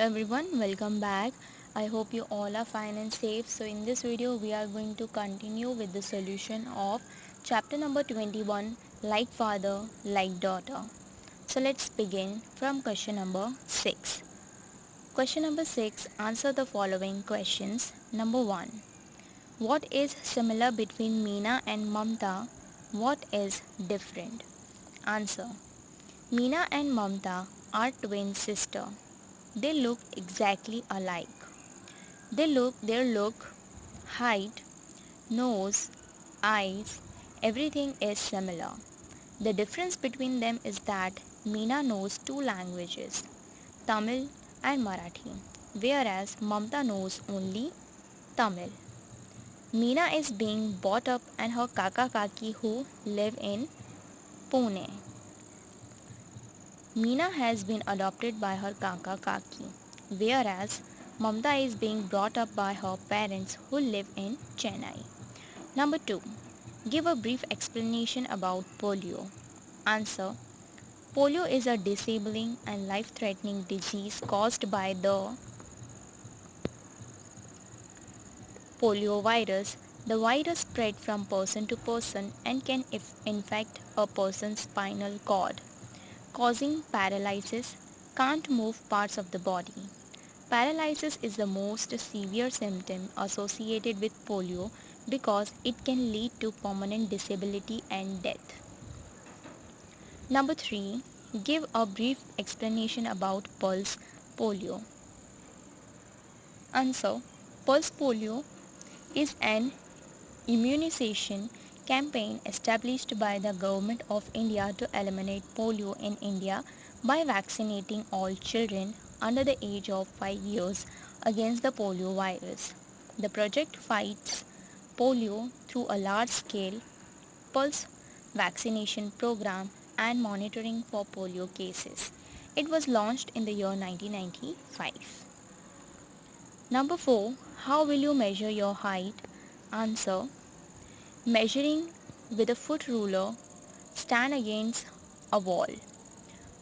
everyone, welcome back. I hope you all are fine and safe. So in this video we are going to continue with the solution of chapter number 21, like father, like daughter. So let's begin from question number 6. Question number 6, answer the following questions. Number 1. What is similar between Meena and Mamta? What is different? Answer. Meena and Mamta are twin sisters. They look exactly alike. Their look, height, nose, eyes, everything is similar. The difference between them is that Meena knows two languages, Tamil and Marathi, whereas Mamta knows only Tamil. Meena is being brought up and her kaka kaki who live in Pune. Meena has been adopted by her kaka kaki, whereas Mamta is being brought up by her parents who live in Chennai. Number 2. Give a brief explanation about polio. Answer. Polio is a disabling and life-threatening disease caused by the polio virus. The virus spread from person to person and can infect a person's spinal cord, causing paralysis, can't move parts of the body. Paralysis is the most severe symptom associated with polio because it can lead to permanent disability and death. Number 3. Give a brief explanation about pulse polio. Answer. Pulse polio is an immunization campaign established by the Government of India to eliminate polio in India by vaccinating all children under the age of 5 years against the polio virus. The project fights polio through a large-scale pulse vaccination program and monitoring for polio cases. It was launched in the year 1995. Number 4. How will you measure your height? Answer. Measuring with a foot ruler, stand against a wall.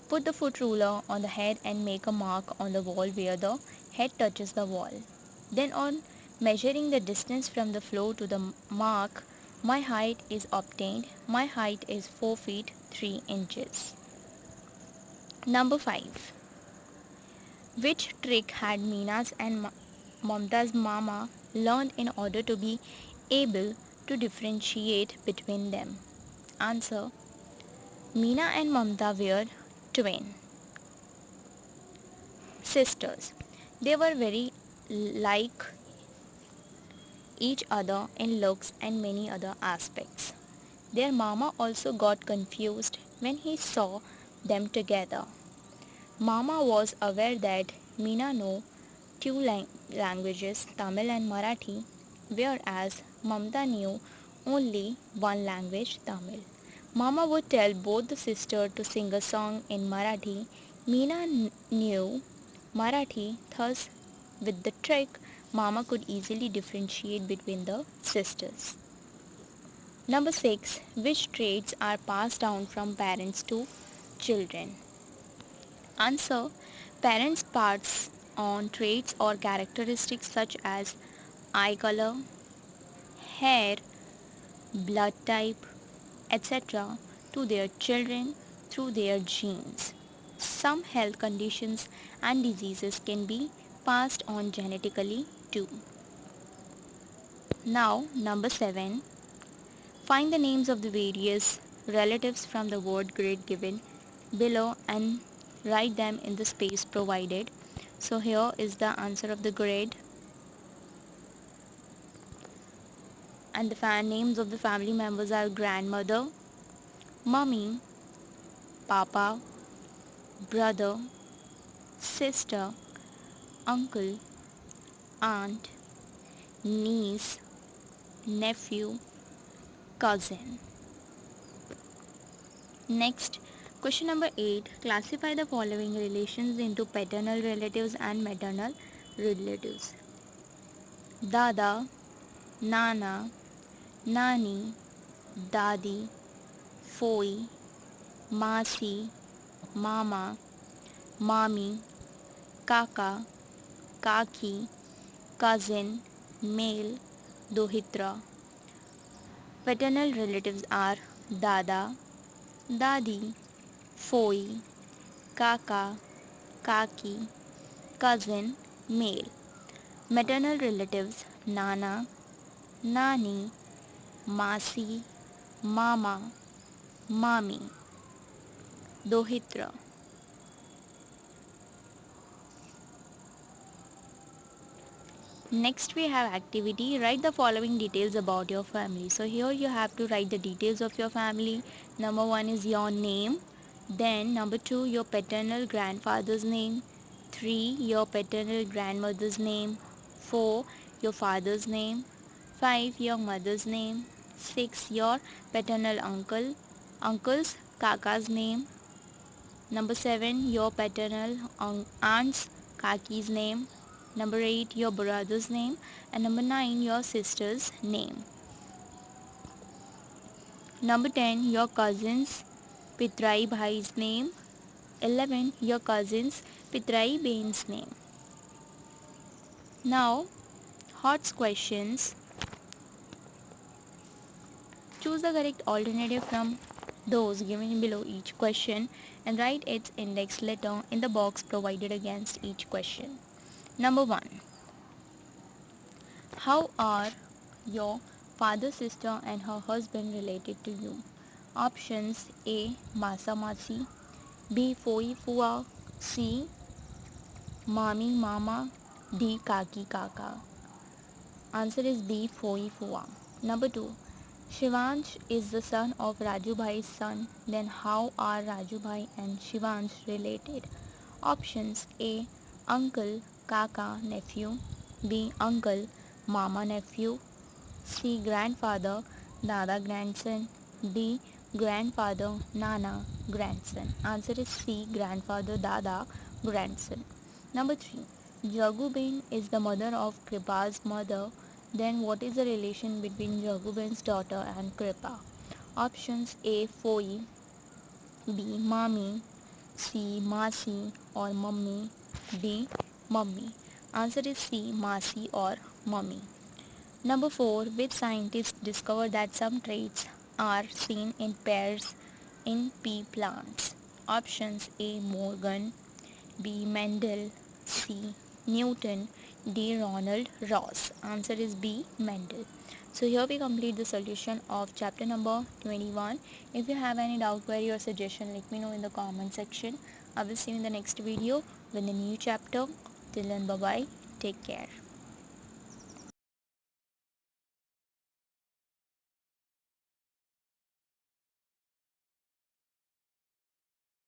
Put the foot ruler on the head and make a mark on the wall where the head touches the wall. Then on measuring the distance from the floor to the mark, my height is obtained. My height is 4 feet 3 inches. Number 5. Which trick had Meena's and Mamta's mama learned in order to be able to differentiate between them? Answer. Meena and Mamta were twin sisters. They were very like each other in looks and many other aspects. Their mama also got confused when he saw them together. Mama was aware that Meena knew two languages, Tamil and Marathi, whereas Mamta knew only one language, Tamil. Mama would tell both the sisters to sing a song in Marathi. Meena knew Marathi, thus, with the trick, Mama could easily differentiate between the sisters. Number 6. Which traits are passed down from parents to children? Answer. Parents pass on traits or characteristics such as eye color, hair, blood type, etc. to their children through their genes. Some health conditions and diseases can be passed on genetically too. Now, number 7. Find the names of the various relatives from the word grid given below and write them in the space provided. So here is the answer of the grid, and the names of the family members are grandmother, mummy, papa, brother, sister, uncle, aunt, niece, nephew, cousin. Next, question number 8. Classify the following relations into paternal relatives and maternal relatives. Dada, Nana, Nani, Dadi, Foi, Masi, Mama, Mami, Kaka, Kaki, cousin, male, Dohitra. Paternal relatives are Dada, Dadi, Foi, Kaka, Kaki, cousin, male. Maternal relatives Nana, Nani, Masi, Mama, Mami, Dohitra. Next we have activity. Write the following details about your family. So here you have to write the details of your family. Number 1 is your name. Then number 2 your paternal grandfather's name. 3 your paternal grandmother's name. 4 your father's name. 5 your mother's name. 6 your paternal uncle's kaka's name. Number 7 your paternal aunt's kaki's name. Number 8 your brother's name, and number 9 your sister's name. Number 10 your cousin's Pitrai bhai's name. 11 your cousin's Pitrai bain's name. Now HOTS questions. Choose the correct alternative from those given below each question and write its index letter in the box provided against each question. Number 1. How are your father's sister and her husband related to you? Options A. Masa Masi, B. Foi Fua, C. Mami Mama, D. Kaki Kaka. Answer is B. Foi Fua. Number 2. Shivansh is the son of Raju Bhai's son. Then how are Raju Bhai and Shivansh related? Options A. Uncle, Kaka, nephew, B. Uncle, Mama, nephew, C. Grandfather, Dada, grandson, D. Grandfather, Nana, grandson. Answer is C. Grandfather, Dada, grandson. Number 3. Jaguben is the mother of Kripa's mother. Then what is the relation between Jaguben's daughter and Kripa? Options A. Foi, B. Mami, C. Masi or Mummy, D. Mummy. Answer is C. Masi or Mummy. Number 4. Which scientists discovered that some traits are seen in pairs in pea plants? Options A. Morgan, B. Mendel, C. Newton, D. Ronald Ross. Answer is B. Mendel. So here we complete the solution of chapter number 21. If you have any doubt, query or suggestion, let me know in the comment section. I will see you in the next video with a new chapter. Till then, bye bye. Take care.